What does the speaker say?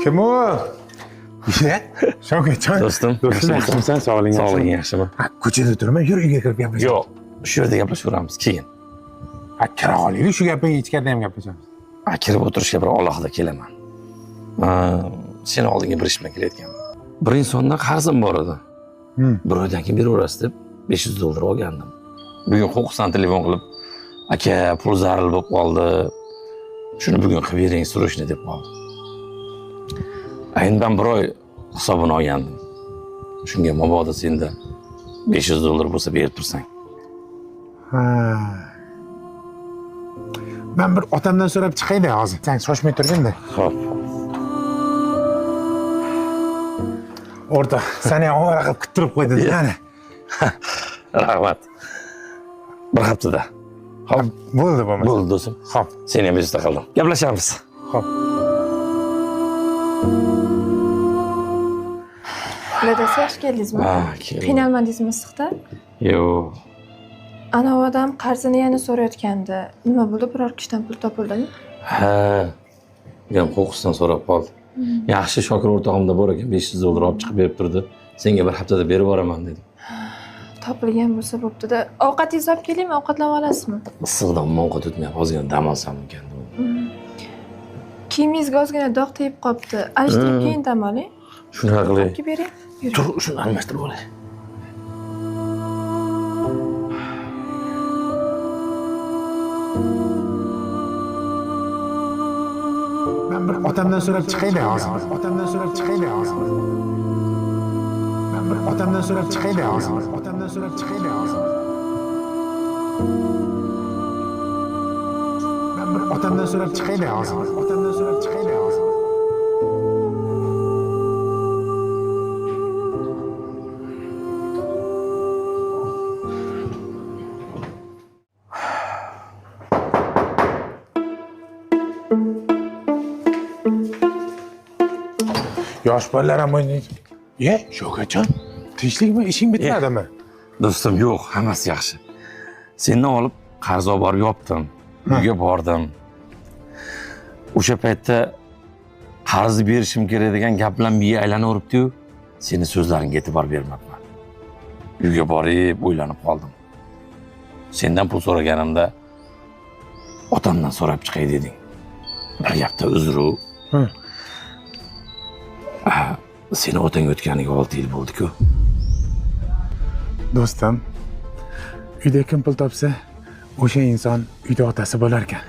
Kim o? Shavkatjon. Do'stim, yaxshimisan? Sog'lig'ing Sog'lig'ing yaxshimi? Ko'chada turma, yur uyga kirib gaplashamiz. Yo'q, shu yerda gaplashaveramiz keyin. Kira olaylik, shu gapni ichkarida ham gaplashamiz. Kirib o'tirishga bir alohida kelaman. Seni oldinga bir ish bilan kelayotganman. Bir insondan qarzim bor edi. Bir oydan keyin beraverasiz deb $500 olgandim. Bugun huquqdan telefon qilib, aka, pul zarur bo'lib qoldi. Shuni bugun qilib bering, surishni deb qoldi. Endi men bir oy hisobini olgandim. Shunga mabodo senda $500 bo'lsa berib tursang. Men bir otamdan so'rab chiqayda hozir. Sen shoshmay turganda. Xo'p. O'rta, seni ham ovora qilib kuttirib qo'ydi, qani. Rahmat. Bir haftada. Xo'p, Bo'ldi bo'lmasa. bo'ldi do'stim. Xo'p. Seni ham bezovta qildim. Gaplashamiz. Xo'p. Dadasi yaxshi keldingizmi? Keldim. Qiynalmadingizmi issiqda? Yo'q. Ana u odam qarzini yana so'rayotgandi. Nima bo'ldi? Biror kishidan pul topildimi? Ha. Men huquqdan so'rab qoldi. Yaxshi Shokir o'rtog'imda bor ekan, $500 olib chiqib berib turdi. Senga bir haftada berib yuboraman dedi. Topilgan bo'lsa bo'pti-da. Ovqatingizni olib kelingmi? Ovqatlanib olasizmi? Issiqdan umuman ovqat o'tmayapti. Ozgina dam olsam ekan. Kiyimingizga ozgina dog' tegib qolibdi. Alishtirib keyin dam oling. Shunaqa qilay. Olib bering. Tur, shuni almashtirib olay. Men bir otamdan so'rab chiqayda hozir. Otamdan so'rab chiqayda hozir. Men bir otamdan so'rab chiqayda hozir. Otamdan so'rab chiqayda hozir. Men bir otamdan so'rab chiqayda hozir. Otamdan so'rab chiqayda hozir. Yosh bolalar ham o'ynaydi. Shavkatjon, tinchlikmi? Ishing bitmadimi? Do'stim, yo'q, hammasi yaxshi. Seni olib qarz olib borib yopdim. Uyga bordim. O'sha paytda qarz berishim kerak degan gap bilan miya aylanaveribdi-yu, seni so'zlaringga e'tibor bermabman. Uyga borib o'ylanib qoldim. Sendan pul so'raganimda otamdan so'rab chiqay deding. Bir gapda uzr-u. Seni otang o'tganiga 6 yil bo'ldi-ku. Do'stim, uyda kim pul topsa, o'sha inson uyda otasi bo'lar ekan.